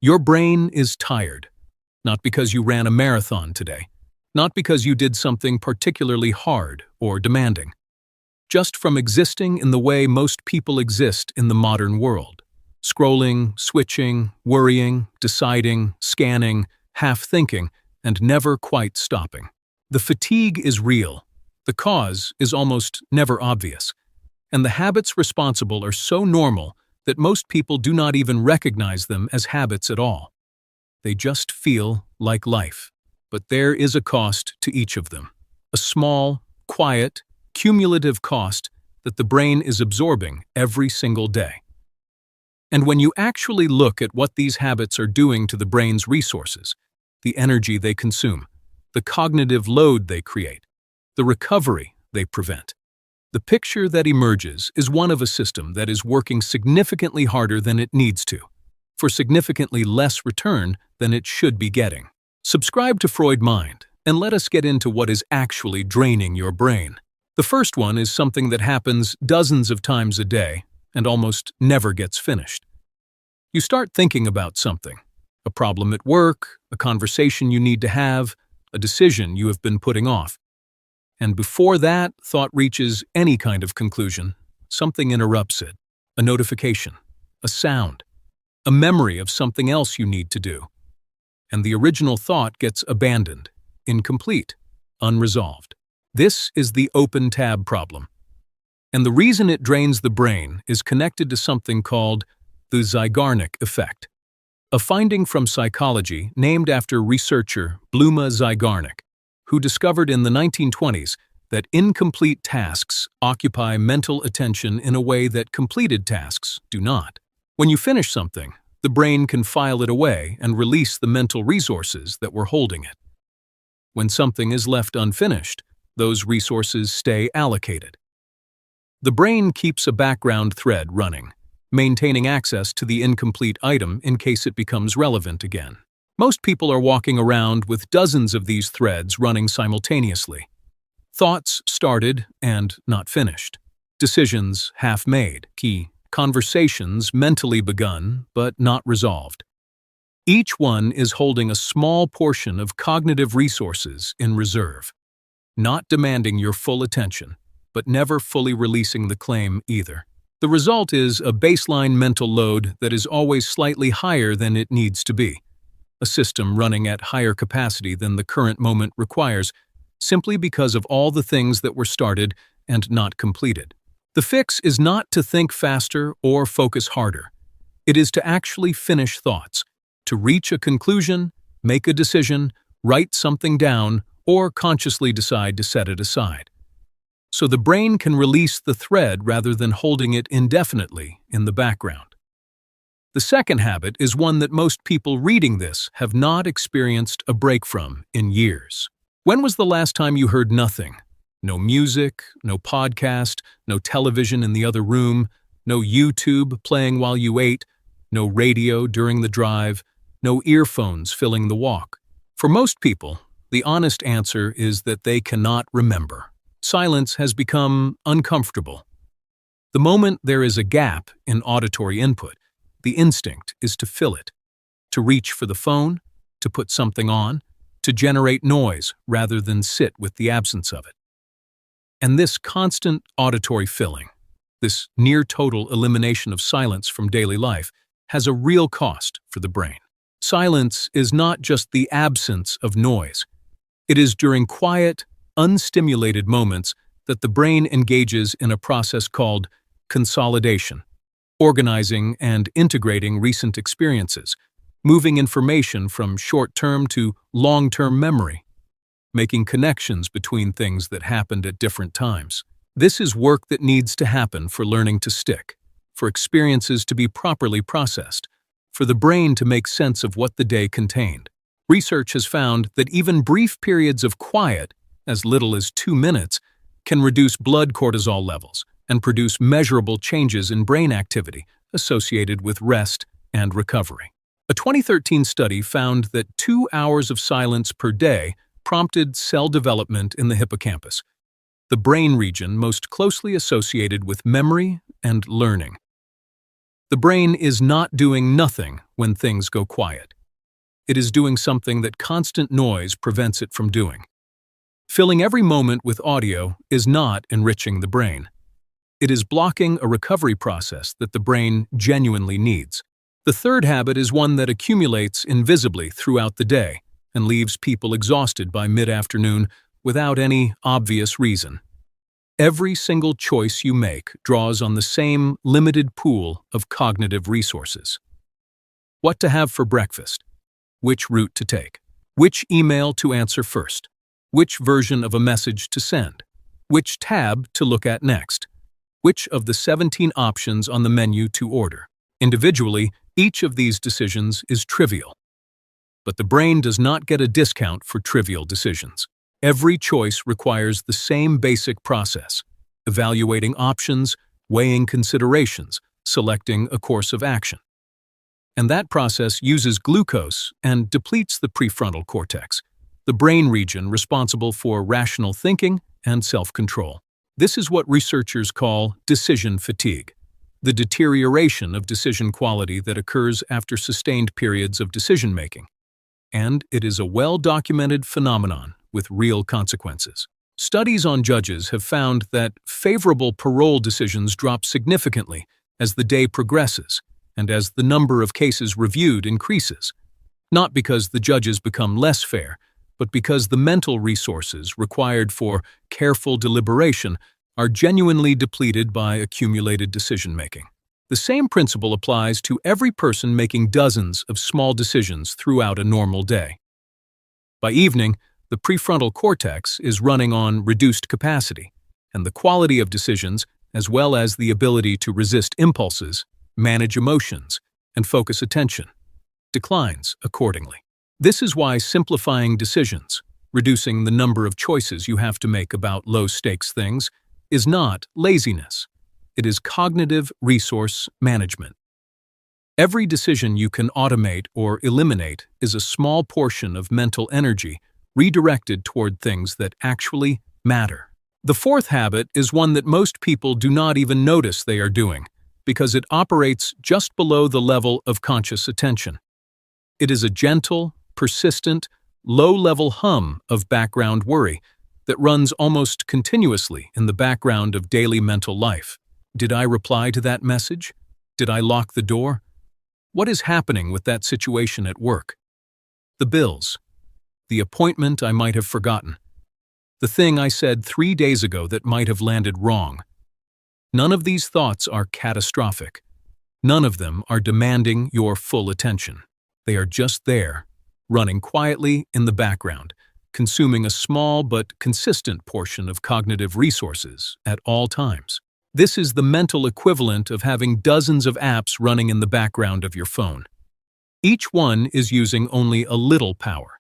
Your brain is tired, not because you ran a marathon today, not because you did something particularly hard or demanding, just from existing in the way most people exist in the modern world. Scrolling, switching, worrying, deciding, scanning, half-thinking, and never quite stopping. The fatigue is real. The cause is almost never obvious. And the habits responsible are so normal that most people do not even recognize them as habits at all. They just feel like life. But there is a cost to each of them. A small, quiet, cumulative cost that the brain is absorbing every single day. And when you actually look at what these habits are doing to the brain's resources, the energy they consume, the cognitive load they create, the recovery they prevent, the picture that emerges is one of a system that is working significantly harder than it needs to, for significantly less return than it should be getting. Subscribe to Freud Mind, and let us get into what is actually draining your brain. The first one is something that happens dozens of times a day and almost never gets finished. You start thinking about something, a problem at work, a conversation you need to have, a decision you have been putting off. And before that thought reaches any kind of conclusion, something interrupts it, a notification, a sound, a memory of something else you need to do. And the original thought gets abandoned, incomplete, unresolved. This is the open tab problem. And the reason it drains the brain is connected to something called the Zeigarnik effect, a finding from psychology named after researcher Bluma Zeigarnik, who discovered in the 1920s that incomplete tasks occupy mental attention in a way that completed tasks do not. When you finish something, the brain can file it away and release the mental resources that were holding it. When something is left unfinished, those resources stay allocated. The brain keeps a background thread running, maintaining access to the incomplete item in case it becomes relevant again. Most people are walking around with dozens of these threads running simultaneously. Thoughts started and not finished. Decisions half-made, conversations mentally begun but not resolved. Each one is holding a small portion of cognitive resources in reserve, not demanding your full attention, but never fully releasing the claim either. The result is a baseline mental load that is always slightly higher than it needs to be, a system running at higher capacity than the current moment requires, simply because of all the things that were started and not completed. The fix is not to think faster or focus harder. It is to actually finish thoughts, to reach a conclusion, make a decision, write something down, or consciously decide to set it aside. So the brain can release the thread rather than holding it indefinitely in the background. The second habit is one that most people reading this have not experienced a break from in years. When was the last time you heard nothing? No music, no podcast, no television in the other room, no YouTube playing while you ate, no radio during the drive, no earphones filling the walk. For most people, the honest answer is that they cannot remember. Silence has become uncomfortable. The moment there is a gap in auditory input, the instinct is to fill it, to reach for the phone, to put something on, to generate noise rather than sit with the absence of it. And this constant auditory filling, this near-total elimination of silence from daily life, has a real cost for the brain. Silence is not just the absence of noise. It is during quiet, unstimulated moments that the brain engages in a process called consolidation, organizing and integrating recent experiences, moving information from short-term to long-term memory, making connections between things that happened at different times. This is work that needs to happen for learning to stick, for experiences to be properly processed, for the brain to make sense of what the day contained. Research has found that even brief periods of quiet, as little as 2 minutes, can reduce blood cortisol levels and produce measurable changes in brain activity associated with rest and recovery. A 2013 study found that 2 hours of silence per day prompted cell development in the hippocampus, the brain region most closely associated with memory and learning. The brain is not doing nothing when things go quiet. It is doing something that constant noise prevents it from doing. Filling every moment with audio is not enriching the brain. It is blocking a recovery process that the brain genuinely needs. The third habit is one that accumulates invisibly throughout the day and leaves people exhausted by mid-afternoon without any obvious reason. Every single choice you make draws on the same limited pool of cognitive resources. What to have for breakfast? Which route to take? Which email to answer first? Which version of a message to send? Which tab to look at next? Which of the 17 options on the menu to order? Individually, each of these decisions is trivial. But the brain does not get a discount for trivial decisions. Every choice requires the same basic process: evaluating options, weighing considerations, selecting a course of action. And that process uses glucose and depletes the prefrontal cortex, the brain region responsible for rational thinking and self-control. This is what researchers call decision fatigue, the deterioration of decision quality that occurs after sustained periods of decision-making. And it is a well-documented phenomenon with real consequences. Studies on judges have found that favorable parole decisions drop significantly as the day progresses and as the number of cases reviewed increases, not because the judges become less fair, but because the mental resources required for careful deliberation are genuinely depleted by accumulated decision-making. The same principle applies to every person making dozens of small decisions throughout a normal day. By evening, the prefrontal cortex is running on reduced capacity, and the quality of decisions, as well as the ability to resist impulses, manage emotions, and focus attention, declines accordingly. This is why simplifying decisions, reducing the number of choices you have to make about low-stakes things, is not laziness. It is cognitive resource management. Every decision you can automate or eliminate is a small portion of mental energy redirected toward things that actually matter. The fourth habit is one that most people do not even notice they are doing, because it operates just below the level of conscious attention. It is a gentle, persistent, low-level hum of background worry that runs almost continuously in the background of daily mental life. Did I reply to that message? Did I lock the door? What is happening with that situation at work? The bills. The appointment I might have forgotten. The thing I said 3 days ago that might have landed wrong. None of these thoughts are catastrophic. None of them are demanding your full attention. They are just there, running quietly in the background, consuming a small but consistent portion of cognitive resources at all times. This is the mental equivalent of having dozens of apps running in the background of your phone. Each one is using only a little power,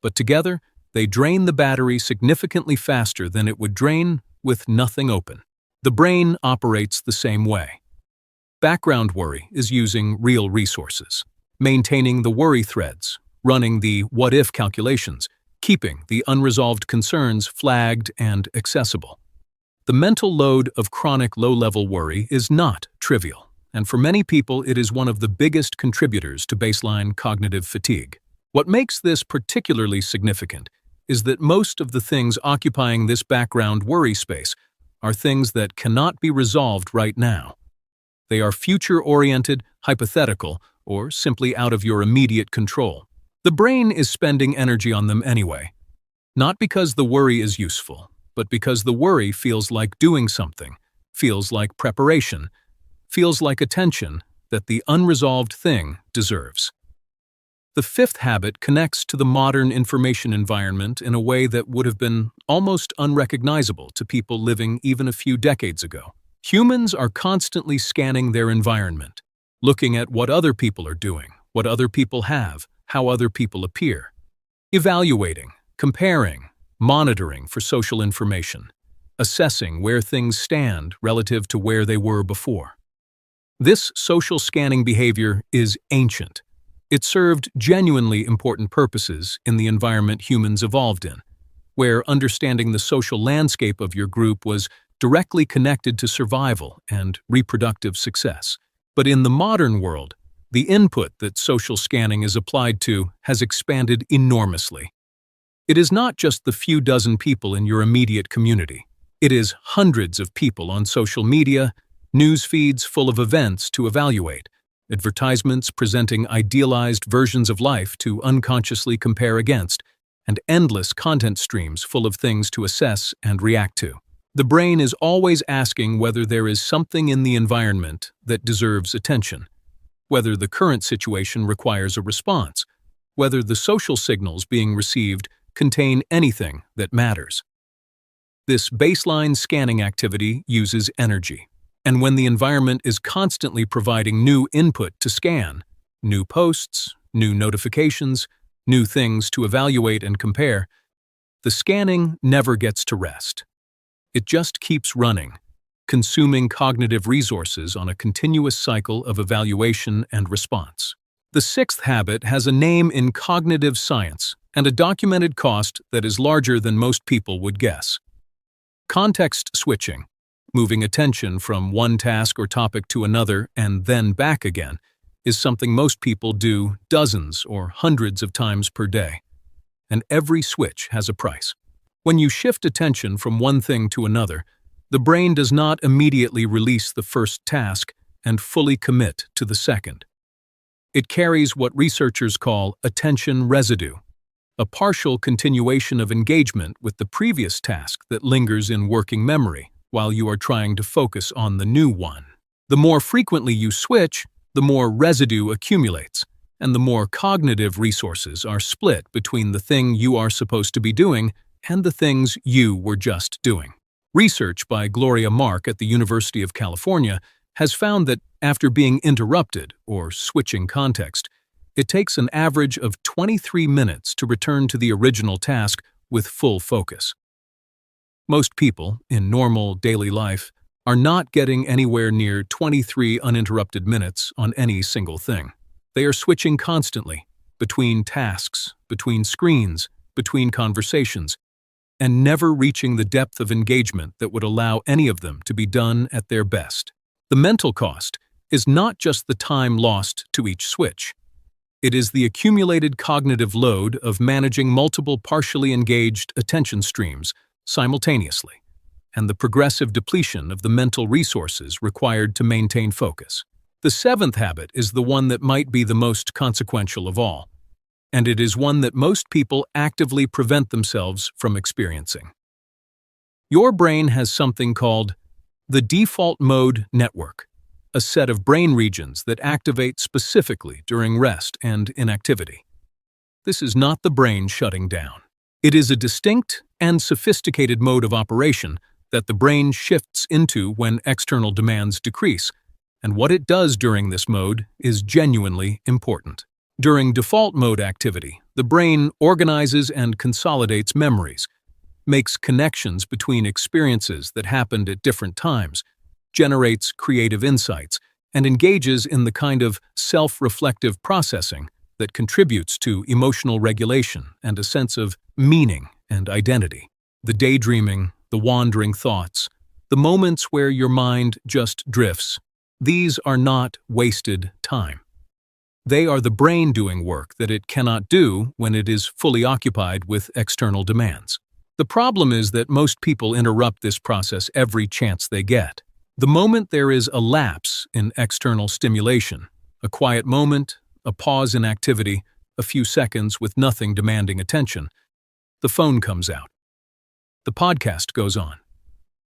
but together they drain the battery significantly faster than it would drain with nothing open. The brain operates the same way. Background worry is using real resources, maintaining the worry threads, running the what-if calculations, keeping the unresolved concerns flagged and accessible. The mental load of chronic low-level worry is not trivial, and for many people it is one of the biggest contributors to baseline cognitive fatigue. What makes this particularly significant is that most of the things occupying this background worry space are things that cannot be resolved right now. They are future-oriented, hypothetical, or simply out of your immediate control. The brain is spending energy on them anyway, not because the worry is useful, but because the worry feels like doing something, feels like preparation, feels like attention that the unresolved thing deserves. The fifth habit connects to the modern information environment in a way that would have been almost unrecognizable to people living even a few decades ago. Humans are constantly scanning their environment, looking at what other people are doing, what other people have, how other people appear, evaluating, comparing, monitoring for social information, assessing where things stand relative to where they were before. This social scanning behavior is ancient. It served genuinely important purposes in the environment humans evolved in, where understanding the social landscape of your group was directly connected to survival and reproductive success. But in the modern world, the input that social scanning is applied to has expanded enormously. It is not just the few dozen people in your immediate community. It is hundreds of people on social media, news feeds full of events to evaluate, advertisements presenting idealized versions of life to unconsciously compare against, and endless content streams full of things to assess and react to. The brain is always asking whether there is something in the environment that deserves attention, whether the current situation requires a response, whether the social signals being received contain anything that matters. This baseline scanning activity uses energy, and when the environment is constantly providing new input to scan, new posts, new notifications, new things to evaluate and compare, the scanning never gets to rest. It just keeps running, consuming cognitive resources on a continuous cycle of evaluation and response. The sixth habit has a name in cognitive science and a documented cost that is larger than most people would guess. Context switching, moving attention from one task or topic to another and then back again, is something most people do dozens or hundreds of times per day. And every switch has a price. When you shift attention from one thing to another, the brain does not immediately release the first task and fully commit to the second. It carries what researchers call attention residue, a partial continuation of engagement with the previous task that lingers in working memory while you are trying to focus on the new one. The more frequently you switch, the more residue accumulates, and the more cognitive resources are split between the thing you are supposed to be doing and the things you were just doing. Research by Gloria Mark at the University of California has found that after being interrupted or switching context, it takes an average of 23 minutes to return to the original task with full focus. Most people, in normal daily life, are not getting anywhere near 23 uninterrupted minutes on any single thing. They are switching constantly, between tasks, between screens, between conversations, and never reaching the depth of engagement that would allow any of them to be done at their best. The mental cost is not just the time lost to each switch. It is the accumulated cognitive load of managing multiple partially engaged attention streams simultaneously, and the progressive depletion of the mental resources required to maintain focus. The seventh habit is the one that might be the most consequential of all, and it is one that most people actively prevent themselves from experiencing. Your brain has something called the default mode network, a set of brain regions that activate specifically during rest and inactivity. This is not the brain shutting down. It is a distinct and sophisticated mode of operation that the brain shifts into when external demands decrease, and what it does during this mode is genuinely important. During default mode activity, the brain organizes and consolidates memories, makes connections between experiences that happened at different times, generates creative insights, and engages in the kind of self-reflective processing that contributes to emotional regulation and a sense of meaning and identity. The daydreaming, the wandering thoughts, the moments where your mind just drifts, these are not wasted time. They are the brain doing work that it cannot do when it is fully occupied with external demands. The problem is that most people interrupt this process every chance they get. The moment there is a lapse in external stimulation, a quiet moment, a pause in activity, a few seconds with nothing demanding attention, the phone comes out. The podcast goes on.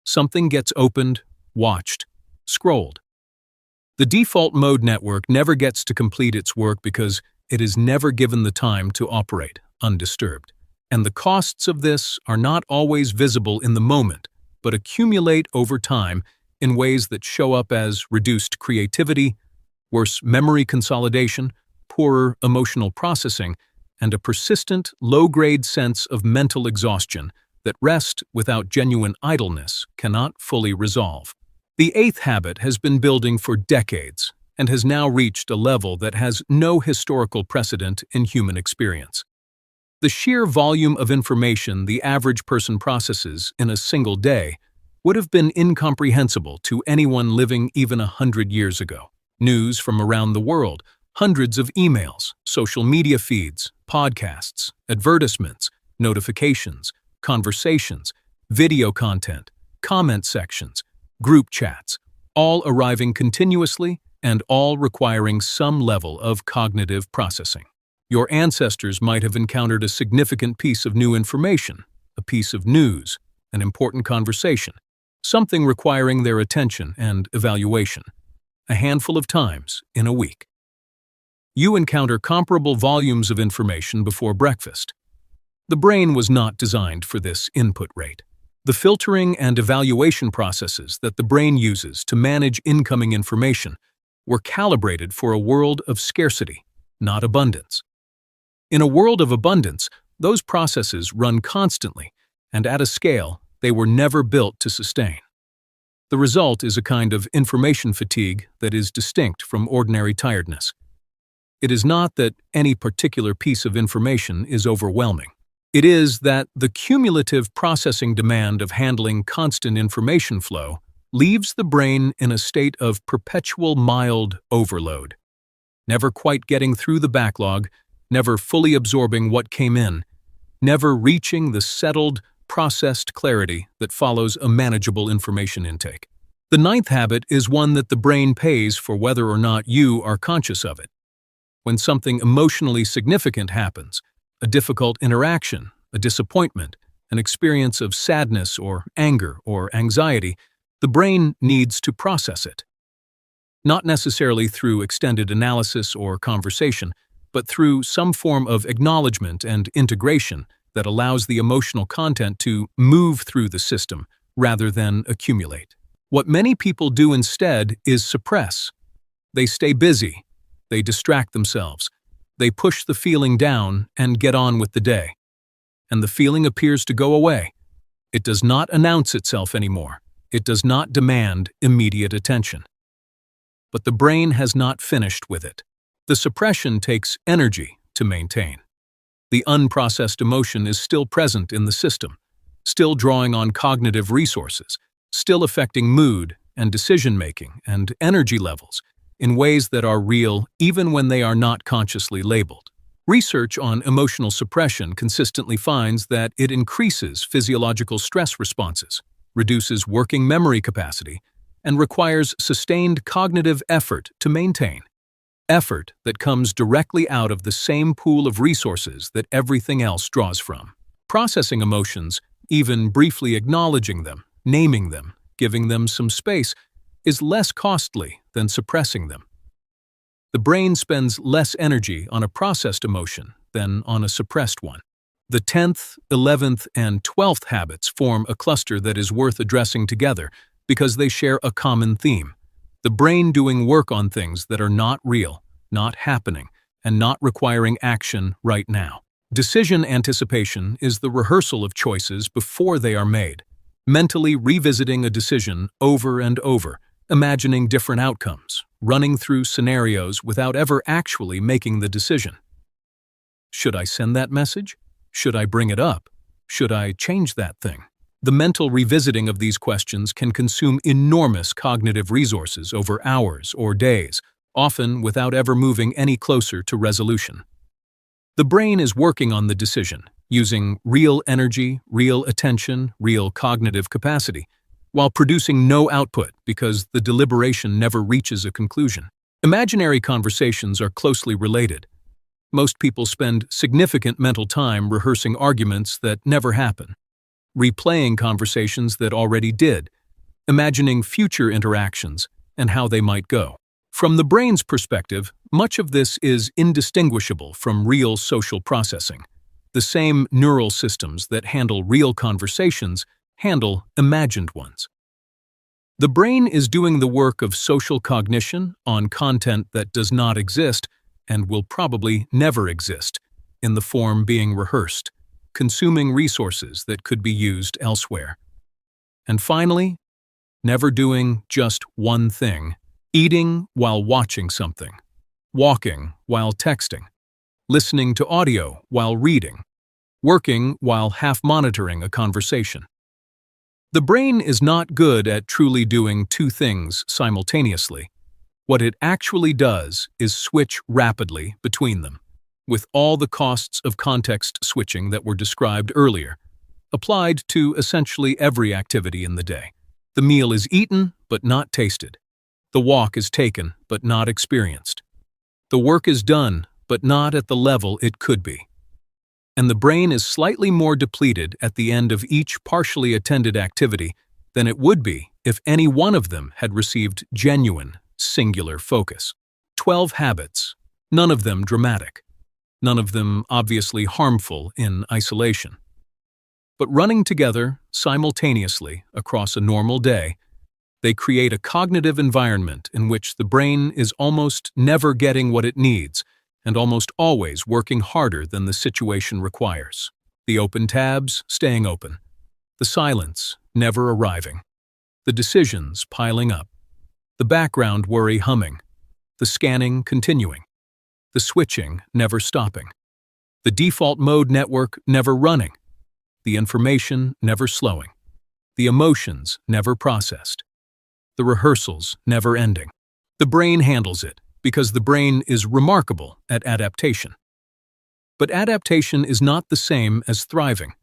Something gets opened, watched, scrolled. The default mode network never gets to complete its work because it is never given the time to operate undisturbed. And the costs of this are not always visible in the moment, but accumulate over time in ways that show up as reduced creativity, worse memory consolidation, poorer emotional processing, and a persistent, low-grade sense of mental exhaustion that rest without genuine idleness cannot fully resolve. The eighth habit has been building for decades and has now reached a level that has no historical precedent in human experience. The sheer volume of information the average person processes in a single day would have been incomprehensible to anyone living even 100 years ago. news from around the world, hundreds of emails, social media feeds, podcasts, advertisements, notifications, conversations, video content, comment sections, group chats, all arriving continuously and all requiring some level of cognitive processing. Your ancestors might have encountered a significant piece of new information, a piece of news, an important conversation, something requiring their attention and evaluation, a handful of times in a week. You encounter comparable volumes of information before breakfast. The brain was not designed for this input rate. The filtering and evaluation processes that the brain uses to manage incoming information were calibrated for a world of scarcity, not abundance. In a world of abundance, those processes run constantly, and at a scale they were never built to sustain. The result is a kind of information fatigue that is distinct from ordinary tiredness. It is not that any particular piece of information is overwhelming. It is that the cumulative processing demand of handling constant information flow leaves the brain in a state of perpetual mild overload, never quite getting through the backlog, never fully absorbing what came in, never reaching the settled, processed clarity that follows a manageable information intake. The ninth habit is one that the brain pays for whether or not you are conscious of it. When something emotionally significant happens, a difficult interaction, a disappointment, an experience of sadness or anger or anxiety, the brain needs to process it. Not necessarily through extended analysis or conversation, but through some form of acknowledgement and integration that allows the emotional content to move through the system rather than accumulate. What many people do instead is suppress. They stay busy, they distract themselves, they push the feeling down and get on with the day. And the feeling appears to go away. It does not announce itself anymore. It does not demand immediate attention. But the brain has not finished with it. The suppression takes energy to maintain. The unprocessed emotion is still present in the system, still drawing on cognitive resources, still affecting mood and decision-making and energy levels in ways that are real even when they are not consciously labeled. Research on emotional suppression consistently finds that it increases physiological stress responses, reduces working memory capacity, and requires sustained cognitive effort to maintain. Effort that comes directly out of the same pool of resources that everything else draws from. Processing emotions, even briefly acknowledging them, naming them, giving them some space, is less costly than suppressing them. The brain spends less energy on a processed emotion than on a suppressed one. The 10th, 11th, and 12th habits form a cluster that is worth addressing together because they share a common theme. The brain doing work on things that are not real, not happening, and not requiring action right now. Decision anticipation is the rehearsal of choices before they are made, mentally revisiting a decision over and over, imagining different outcomes, running through scenarios without ever actually making the decision. Should I send that message? Should I bring it up? Should I change that thing? The mental revisiting of these questions can consume enormous cognitive resources over hours or days, often without ever moving any closer to resolution. The brain is working on the decision, using real energy, real attention, real cognitive capacity, while producing no output because the deliberation never reaches a conclusion. Imaginary conversations are closely related. Most people spend significant mental time rehearsing arguments that never happen, replaying conversations that already did, imagining future interactions and how they might go. From the brain's perspective, much of this is indistinguishable from real social processing. The same neural systems that handle real conversations handle imagined ones. The brain is doing the work of social cognition on content that does not exist and will probably never exist, in the form being rehearsed, consuming resources that could be used elsewhere. And finally, never doing just one thing, eating while watching something, walking while texting, listening to audio while reading, working while half-monitoring a conversation. The brain is not good at truly doing two things simultaneously. What it actually does is switch rapidly between them, with all the costs of context switching that were described earlier, applied to essentially every activity in the day. The meal is eaten, but not tasted. The walk is taken, but not experienced. The work is done, but not at the level it could be. And the brain is slightly more depleted at the end of each partially attended activity than it would be if any one of them had received genuine, singular focus. 12 habits, none of them dramatic, none of them obviously harmful in isolation. But running together, simultaneously, across a normal day, they create a cognitive environment in which the brain is almost never getting what it needs and almost always working harder than the situation requires. The open tabs staying open, the silence never arriving, the decisions piling up, the background worry humming, the scanning continuing, the switching never stopping, the default mode network never running, the information never slowing, the emotions never processed, the rehearsals never ending. The brain handles it because the brain is remarkable at adaptation. But adaptation is not the same as thriving.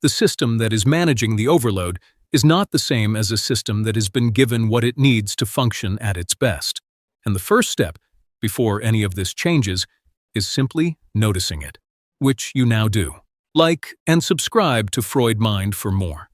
The system that is managing the overload is not the same as a system that has been given what it needs to function at its best. And the first step, before any of this changes, is simply noticing it, which you now do. Like and subscribe to Freud Mind for more.